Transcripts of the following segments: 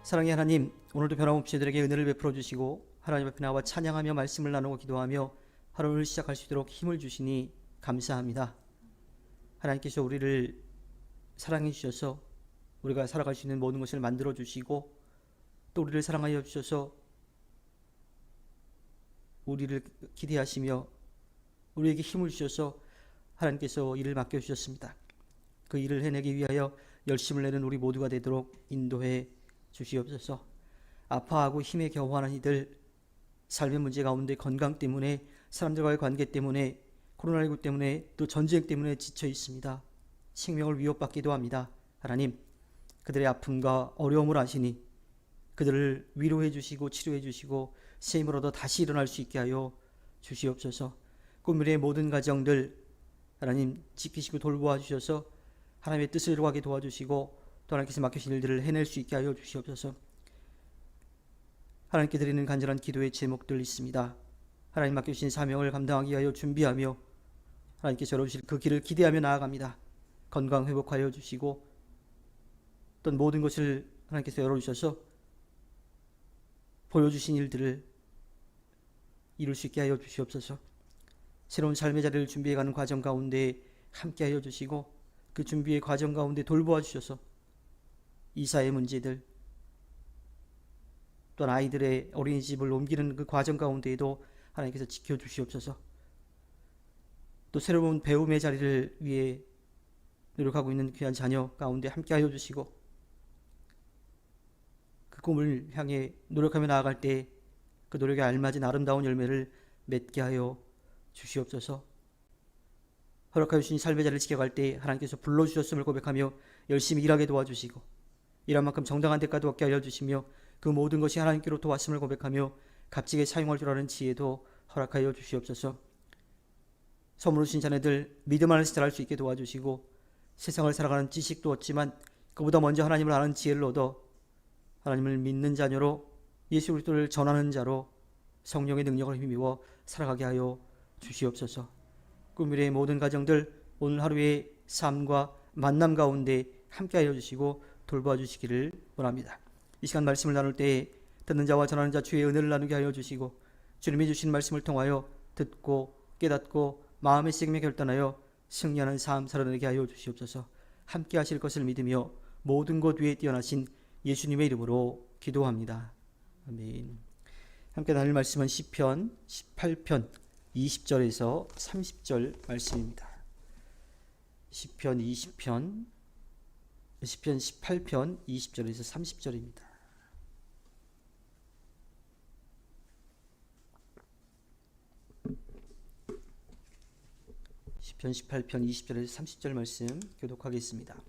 사랑의 하나님, 오늘도 변함없이 저희들에게 은혜를 베풀어 주시고 하나님 앞에 나와 찬양하며 말씀을 나누고 기도하며 하루를 시작할 수 있도록 힘을 주시니 감사합니다. 하나님께서 우리를 사랑해 주셔서 우리가 살아갈 수 있는 모든 것을 만들어 주시고 또 우리를 사랑하여 주셔서 우리를 기대하시며 우리에게 힘을 주셔서 하나님께서 일을 맡겨주셨습니다. 그 일을 해내기 위하여 열심을 내는 우리 모두가 되도록 인도해 주시옵소서. 아파하고 힘에 겨워하는 이들, 삶의 문제 가운데 건강 때문에, 사람들과의 관계 때문에, 코로나19 때문에, 또 전쟁 때문에 지쳐 있습니다. 생명을 위협받기도 합니다. 하나님, 그들의 아픔과 어려움을 아시니 그들을 위로해 주시고 치료해 주시고 새 힘을 얻어 다시 일어날 수 있게 하여 주시옵소서. 꿈미래의 모든 가정들 하나님 지키시고 돌보아 주셔서 하나님의 뜻을 이루게 도와주시고 또 하나님께서 맡기신 일들을 해낼 수 있게 하여 주시옵소서. 하나님께 드리는 간절한 기도의 제목들 있습니다. 하나님 맡겨주신 사명을 감당하기 위하여 준비하며 하나님께서 열어주실 그 길을 기대하며 나아갑니다. 건강 회복하여 주시고 또 모든 것을 하나님께서 열어주셔서 보여주신 일들을 이룰 수 있게 하여 주시옵소서. 새로운 삶의 자리를 준비해가는 과정 가운데 함께 하여 주시고 그 준비의 과정 가운데 돌보아 주셔서 이사의 문제들 또한 아이들의 어린이집을 옮기는 그 과정 가운데에도 하나님께서 지켜주시옵소서. 또 새로운 배움의 자리를 위해 노력하고 있는 귀한 자녀 가운데 함께 하여 주시고 그 꿈을 향해 노력하며 나아갈 때 그 노력에 알맞은 아름다운 열매를 맺게 하여 주시옵소서. 허락하여 주신 삶의 자리를 지켜갈 때 하나님께서 불러주셨음을 고백하며 열심히 일하게 도와주시고 일한 만큼 정당한 대가도 얻게 알려주시며 그 모든 것이 하나님께로부터 왔음을 고백하며 값지게 사용할 줄 아는 지혜도 허락하여 주시옵소서. 선물을 주신 자녀들 믿음 안에서 자랄 수 있게 도와주시고 세상을 살아가는 지식도 얻지만 그보다 먼저 하나님을 아는 지혜를 얻어 하나님을 믿는 자녀로 예수 그리스도를 전하는 자로 성령의 능력을 힘입어 살아가게 하여 주시옵소서. 꿈미래의 모든 가정들 오늘 하루의 삶과 만남 가운데 함께 하여 주시고 돌봐 주시기를 원합니다. 이 시간 말씀을 나눌 때 듣는 자와 전하는 자 주의 은혜를 나누게 하여 주시고 주님이 주신 말씀을 통하여 듣고 깨닫고 마음의 책임에 결단하여 승리하는 삶 살아내게 하여 주시옵소서. 함께 하실 것을 믿으며 모든 것 위에 뛰어나신 예수님의 이름으로 기도합니다. 아멘. 함께 나눌 말씀은 시편 18편 20절에서 30절 말씀입니다. 시편 18편 20절에서 30절입니다. 시편 18편 20절에서 30절 말씀 교독하겠습니다.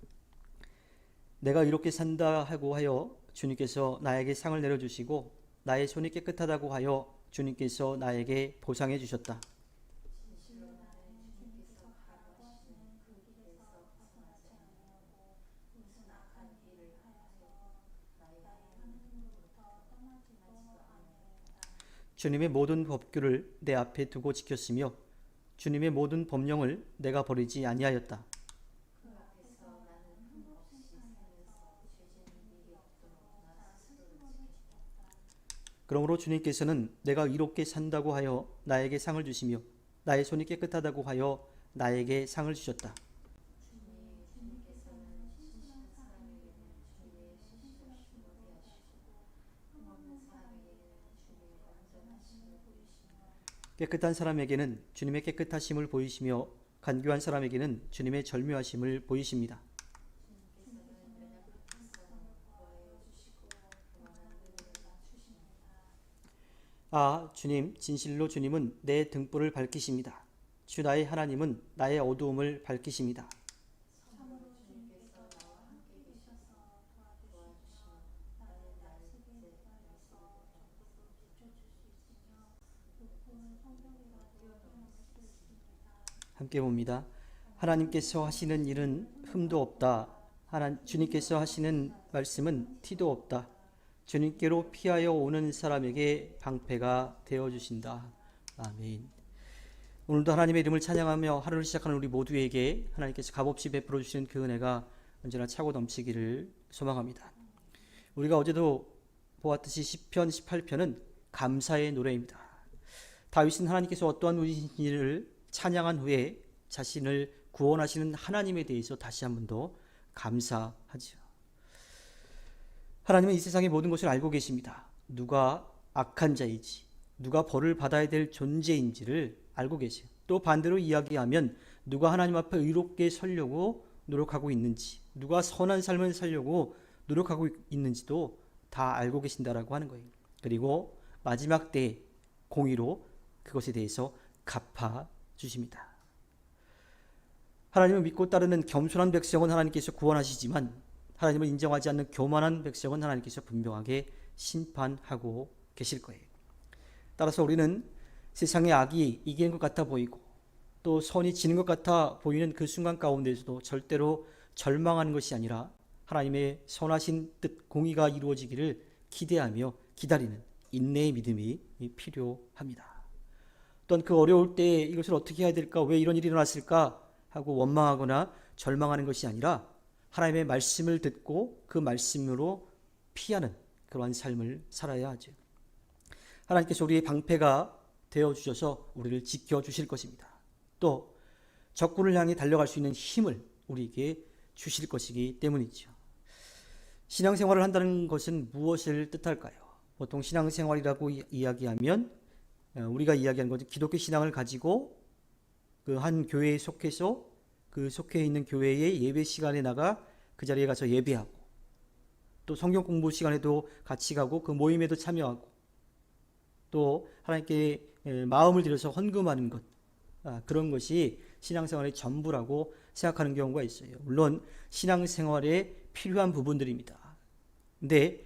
내가 이렇게 산다 하고 하여 주님께서 나에게 상을 내려주시고 나의 손이 깨끗하다고 하여 주님께서 나에게 보상해 주셨다. 주님의 모든 법규를 내 앞에 두고 지켰으며 주님의 모든 법령을 내가 버리지 아니하였다. 그러므로 주님께서는 내가 이롭게 산다고 하여 나에게 상을 주시며 나의 손이 깨끗하다고 하여 나에게 상을 주셨다. 깨끗한 사람에게는 주님의 깨끗하심을 보이시며 간교한 사람에게는 주님의 절묘하심을 보이십니다. 아, 주님, 진실로 주님은 내 등불을 밝히십니다. 주 나의 하나님은 나의 어두움을 밝히십니다. 함께 봅니다. 하나님께서 하시는 일은 흠도 없다. 주님께서 하시는 말씀은 티도 없다. 주님께로 피하여 오는 사람에게 방패가 되어주신다. 아멘. 오늘도 하나님의 이름을 찬양하며 하루를 시작하는 우리 모두에게 하나님께서 값없이 베풀어 주시는 그 은혜가 언제나 차고 넘치기를 소망합니다. 우리가 어제도 보았듯이 시편 18편은 감사의 노래입니다. 다윗은 하나님께서 어떠한 일을 찬양한 후에 자신을 구원하시는 하나님에 대해서 다시 한 번 더 감사하죠. 하나님은 이 세상의 모든 것을 알고 계십니다. 누가 악한 자이지, 누가 벌을 받아야 될 존재인지를 알고 계세요. 또 반대로 이야기하면 누가 하나님 앞에 의롭게 서려고 노력하고 있는지, 누가 선한 삶을 살려고 노력하고 있는지도 다 알고 계신다라고 하는 거예요. 그리고 마지막 때 공의로 그것에 대해서 갚아 주십니다. 하나님을 믿고 따르는 겸손한 백성은 하나님께서 구원하시지만 하나님을 인정하지 않는 교만한 백성은 하나님께서 분명하게 심판하고 계실 거예요. 따라서 우리는 세상의 악이 이기는 것 같아 보이고 또 선이 지는 것 같아 보이는 그 순간 가운데서도 절대로 절망하는 것이 아니라 하나님의 선하신 뜻 공의가 이루어지기를 기대하며 기다리는 인내의 믿음이 필요합니다. 또한 그 어려울 때 이것을 어떻게 해야 될까, 왜 이런 일이 일어났을까 하고 원망하거나 절망하는 것이 아니라 하나님의 말씀을 듣고 그 말씀으로 피하는 그러한 삶을 살아야 하죠. 하나님께서 우리의 방패가 되어주셔서 우리를 지켜주실 것입니다. 또 적군을 향해 달려갈 수 있는 힘을 우리에게 주실 것이기 때문이죠. 신앙생활을 한다는 것은 무엇을 뜻할까요? 보통 신앙생활이라고 이야기하면 우리가 이야기하는 것은 기독교 신앙을 가지고 그 한 교회에 속해서 그 속해 있는 교회의 예배 시간에 나가 그 자리에 가서 예배하고 또 성경 공부 시간에도 같이 가고 그 모임에도 참여하고 또 하나님께 마음을 들여서 헌금하는 것, 그런 것이 신앙생활의 전부라고 생각하는 경우가 있어요. 물론 신앙생활에 필요한 부분들입니다. 근데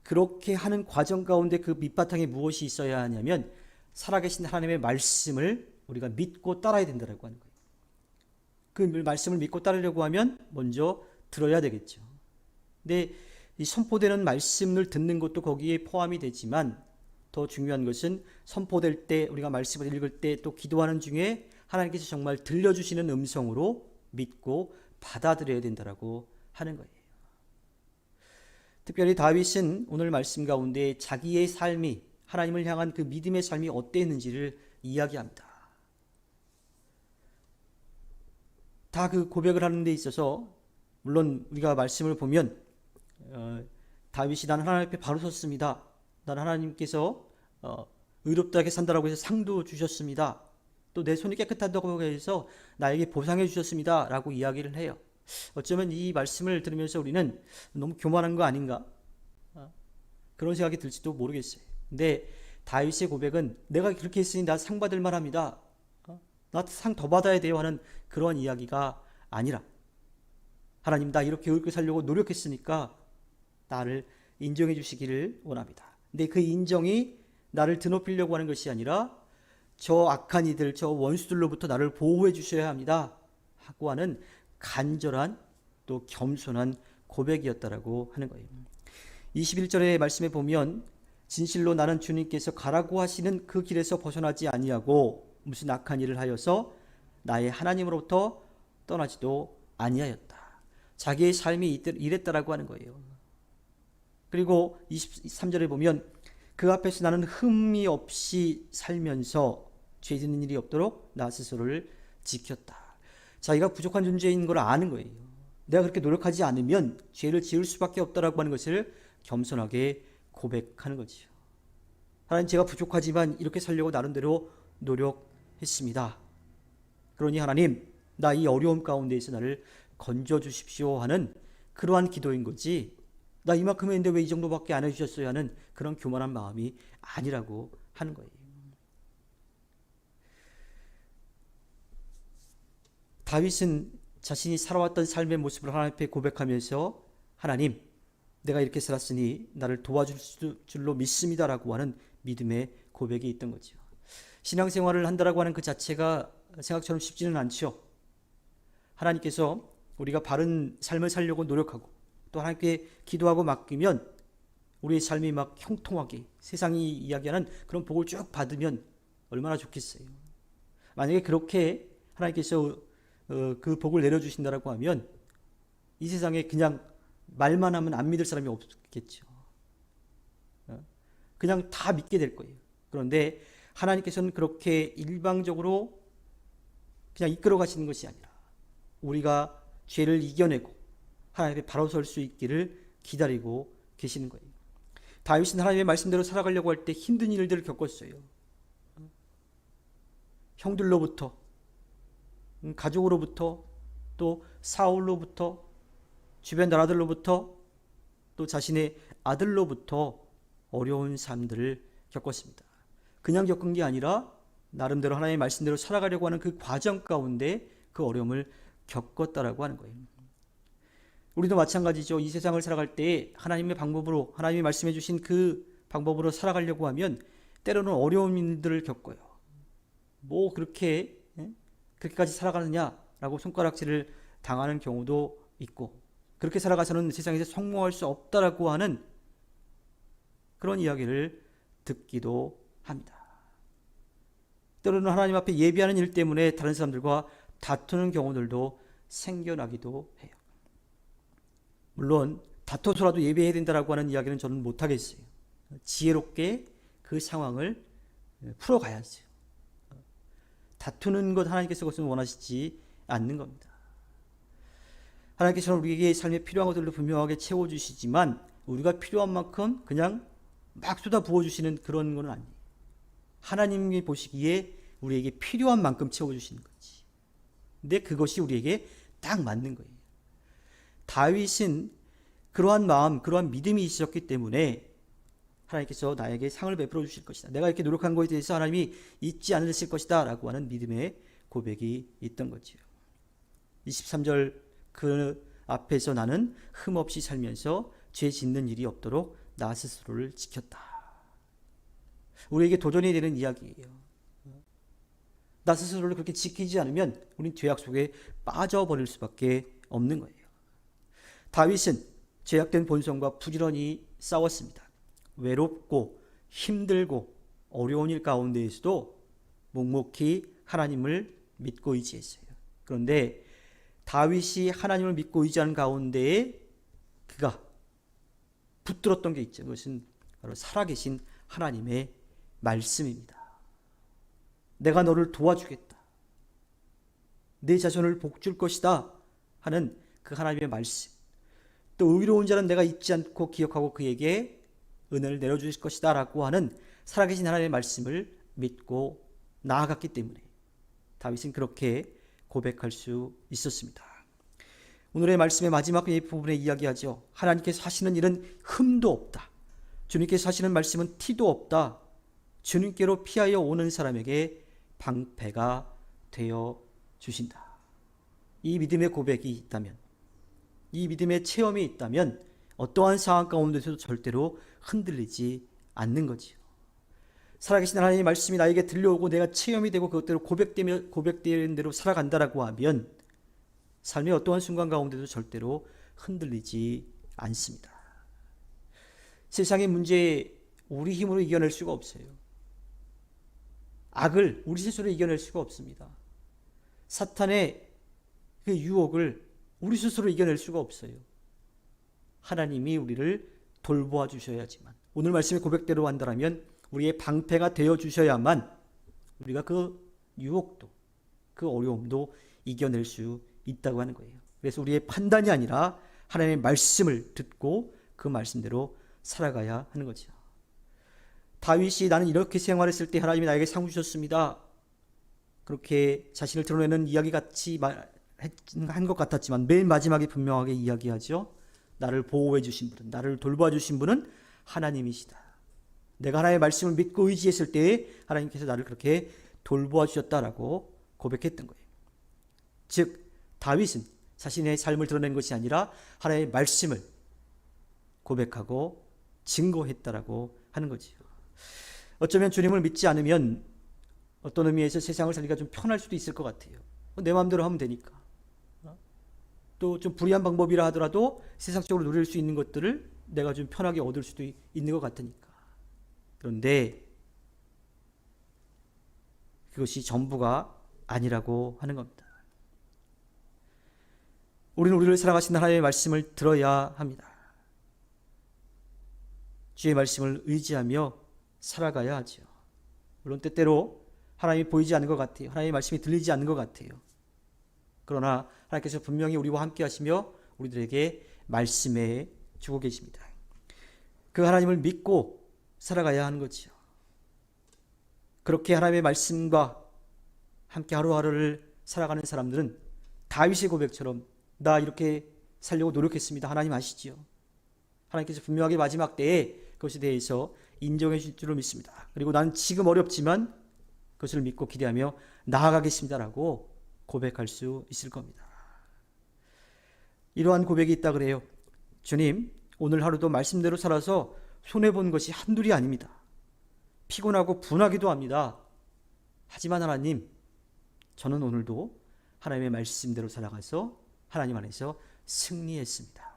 그렇게 하는 과정 가운데 그 밑바탕에 무엇이 있어야 하냐면 살아계신 하나님의 말씀을 우리가 믿고 따라야 된다고 하는 거예요. 그 말씀을 믿고 따르려고 하면 먼저 들어야 되겠죠. 근데 이 선포되는 말씀을 듣는 것도 거기에 포함이 되지만 더 중요한 것은 선포될 때 우리가 말씀을 읽을 때 또 기도하는 중에 하나님께서 정말 들려주시는 음성으로 믿고 받아들여야 된다고 하는 거예요. 특별히 다윗은 오늘 말씀 가운데 자기의 삶이 하나님을 향한 그 믿음의 삶이 어땠는지를 이야기합니다. 다 그 고백을 하는 데 있어서 물론 우리가 말씀을 보면 다윗이 나는 하나님 앞에 바로 섰습니다. 나는 하나님께서 의롭다게 산다라고 해서 상도 주셨습니다. 또 내 손이 깨끗하다고 해서 나에게 보상해 주셨습니다 라고 이야기를 해요. 어쩌면 이 말씀을 들으면서 우리는 너무 교만한 거 아닌가, 그런 생각이 들지도 모르겠어요. 근데 다윗의 고백은 내가 그렇게 했으니 나 상 받을 만합니다, 나 상 더 받아야 돼요 하는 그런 이야기가 아니라 하나님 나 이렇게 의롭게 살려고 노력했으니까 나를 인정해 주시기를 원합니다. 근데 그 인정이 나를 드높이려고 하는 것이 아니라 저 악한 이들, 저 원수들로부터 나를 보호해 주셔야 합니다 하고 하는 간절한 또 겸손한 고백이었다라고 하는 거예요. 21절의 말씀에 보면 진실로 나는 주님께서 가라고 하시는 그 길에서 벗어나지 아니하고 무슨 악한 일을 하여서 나의 하나님으로부터 떠나지도 아니하였다. 자기의 삶이 이랬다라고 하는 거예요. 그리고 23절에 보면 그 앞에서 나는 흠이 없이 살면서 죄 짓는 일이 없도록 나 스스로를 지켰다. 자기가 부족한 존재인 걸 아는 거예요. 내가 그렇게 노력하지 않으면 죄를 지을 수밖에 없다라고 하는 것을 겸손하게 고백하는 거죠. 하나님 제가 부족하지만 이렇게 살려고 나름대로 노력했습니다. 그러니 하나님 나 이 어려움 가운데에서 나를 건져주십시오 하는 그러한 기도인 거지, 나 이만큼 했는데 왜 이 정도밖에 안 해주셨어요 하는 그런 교만한 마음이 아니라고 하는 거예요. 다윗은 자신이 살아왔던 삶의 모습을 하나님 앞에 고백하면서 하나님 내가 이렇게 살았으니 나를 도와줄 줄로 믿습니다라고 하는 믿음의 고백이 있던 거죠. 신앙생활을 한다라고 하는 그 자체가 생각처럼 쉽지는 않죠. 하나님께서 우리가 바른 삶을 살려고 노력하고 또 하나님께 기도하고 맡기면 우리의 삶이 막 형통하게 세상이 이야기하는 그런 복을 쭉 받으면 얼마나 좋겠어요. 만약에 그렇게 하나님께서 그 복을 내려주신다라고 하면 이 세상에 그냥 말만 하면 안 믿을 사람이 없겠죠. 그냥 다 믿게 될 거예요. 그런데 하나님께서는 그렇게 일방적으로 그냥 이끌어 가시는 것이 아니라 우리가 죄를 이겨내고 하나님 앞에 바로 설 수 있기를 기다리고 계시는 거예요. 다윗은 하나님의 말씀대로 살아가려고 할 때 힘든 일들을 겪었어요. 형들로부터, 가족으로부터, 또 사울로부터, 주변 나라들로부터, 또 자신의 아들로부터 어려운 삶들을 겪었습니다. 그냥 겪은 게 아니라 나름대로 하나님의 말씀대로 살아가려고 하는 그 과정 가운데 그 어려움을 겪었다라고 하는 거예요. 우리도 마찬가지죠. 이 세상을 살아갈 때 하나님의 방법으로, 하나님이 말씀해 주신 그 방법으로 살아가려고 하면 때로는 어려운 일들을 겪어요. 뭐 그렇게까지 살아가느냐라고 손가락질을 당하는 경우도 있고, 그렇게 살아가서는 세상에서 성공할 수 없다라고 하는 그런 이야기를 듣기도 합니다. 때로는 하나님 앞에 예배하는 일 때문에 다른 사람들과 다투는 경우들도 생겨나기도 해요. 물론 다퉈서라도 예배해야 된다라고 하는 이야기는 저는 못하겠어요. 지혜롭게 그 상황을 풀어가야죠. 다투는 것 하나님께서 그것은 원하시지 않는 겁니다. 하나님께서는 우리에게 삶에 필요한 것들로 분명하게 채워주시지만 우리가 필요한 만큼 그냥 막 쏟아 부어주시는 그런 건 아니에요. 하나님이 보시기에 우리에게 필요한 만큼 채워주시는 거지. 근데 그것이 우리에게 딱 맞는 거예요. 다윗은 그러한 마음, 그러한 믿음이 있었기 때문에 하나님께서 나에게 상을 베풀어 주실 것이다. 내가 이렇게 노력한 것에 대해서 하나님이 잊지 않으실 것이다 라고 하는 믿음의 고백이 있던 거지요. 23절 그 앞에서 나는 흠없이 살면서 죄 짓는 일이 없도록 나 스스로를 지켰다. 우리에게 도전이 되는 이야기예요. 나 스스로를 그렇게 지키지 않으면 우린 죄악 속에 빠져버릴 수밖에 없는 거예요. 다윗은 죄악된 본성과 부지런히 싸웠습니다. 외롭고 힘들고 어려운 일 가운데에서도 묵묵히 하나님을 믿고 의지했어요. 그런데 다윗이 하나님을 믿고 의지하는 가운데에 그가 붙들었던 게 있죠. 그것은 바로 살아계신 하나님의 말씀입니다. 내가 너를 도와주겠다. 내 자손을 복줄 것이다 하는 그 하나님의 말씀. 또 의로운 자는 내가 잊지 않고 기억하고 그에게 은혜를 내려주실 것이다 라고 하는 살아계신 하나님의 말씀을 믿고 나아갔기 때문에 다윗은 그렇게 고백할 수 있었습니다. 오늘의 말씀의 마지막 부분에 이야기하죠. 하나님께서 하시는 일은 흠도 없다. 주님께서 하시는 말씀은 티도 없다. 주님께로 피하여 오는 사람에게 방패가 되어 주신다. 이 믿음의 고백이 있다면, 이 믿음의 체험이 있다면 어떠한 상황 가운데서도 절대로 흔들리지 않는 거지요. 살아계신 하나님의 말씀이 나에게 들려오고 내가 체험이 되고 그것대로 고백되는 대로 살아간다라고 하면 삶의 어떠한 순간 가운데도 절대로 흔들리지 않습니다. 세상의 문제 우리 힘으로 이겨낼 수가 없어요. 악을 우리 스스로 이겨낼 수가 없습니다. 사탄의 그 유혹을 우리 스스로 이겨낼 수가 없어요. 하나님이 우리를 돌보아 주셔야지만, 오늘 말씀의 고백대로 한다면 우리의 방패가 되어 주셔야만 우리가 그 유혹도 그 어려움도 이겨낼 수 있다고 하는 거예요. 그래서 우리의 판단이 아니라 하나님의 말씀을 듣고 그 말씀대로 살아가야 하는 거죠. 다윗이 나는 이렇게 생활했을 때 하나님이 나에게 상 주셨습니다. 그렇게 자신을 드러내는 이야기 같이 한 것 같았지만 맨 마지막에 분명하게 이야기하죠. 나를 보호해 주신 분은, 나를 돌봐 주신 분은 하나님이시다. 내가 하나님의 말씀을 믿고 의지했을 때에 하나님께서 나를 그렇게 돌보아 주셨다라고 고백했던 거예요. 즉 다윗은 자신의 삶을 드러낸 것이 아니라 하나님의 말씀을 고백하고 증거했다라고 하는 거지요. 어쩌면 주님을 믿지 않으면 어떤 의미에서 세상을 살기가 좀 편할 수도 있을 것 같아요. 내 마음대로 하면 되니까. 또 좀 불리한 방법이라 하더라도 세상적으로 누릴 수 있는 것들을 내가 좀 편하게 얻을 수도 있는 것 같으니까. 그런데 그것이 전부가 아니라고 하는 겁니다. 우리는 우리를 사랑하신 하나님의 말씀을 들어야 합니다. 주의 말씀을 의지하며 살아가야 하죠. 물론 때때로 하나님이 보이지 않는 것 같아요. 하나님의 말씀이 들리지 않는 것 같아요. 그러나 하나님께서 분명히 우리와 함께 하시며 우리들에게 말씀해 주고 계십니다. 그 하나님을 믿고 살아가야 하는 거죠. 그렇게 하나님의 말씀과 함께 하루하루를 살아가는 사람들은 다윗의 고백처럼 나 이렇게 살려고 노력했습니다. 하나님 아시지요. 하나님께서 분명하게 마지막 때에 그것에 대해서 인정해 주실 줄을 믿습니다. 그리고 나는 지금 어렵지만 그것을 믿고 기대하며 나아가겠습니다라고 고백할 수 있을 겁니다. 이러한 고백이 있다 그래요. 주님, 오늘 하루도 말씀대로 살아서 손해본 것이 한둘이 아닙니다. 피곤하고 분하기도 합니다. 하지만 하나님, 저는 오늘도 하나님의 말씀대로 살아가서 하나님 안에서 승리했습니다.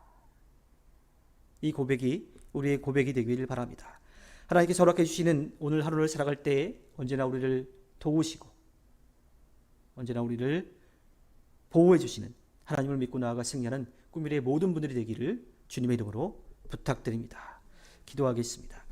이 고백이 우리의 고백이 되기를 바랍니다. 하나님께서 허락해 주시는 오늘 하루를 살아갈 때 언제나 우리를 도우시고 언제나 우리를 보호해 주시는 하나님을 믿고 나아가 승리하는 꿈미래의 모든 분들이 되기를 주님의 이름으로 부탁드립니다. 기도하겠습니다.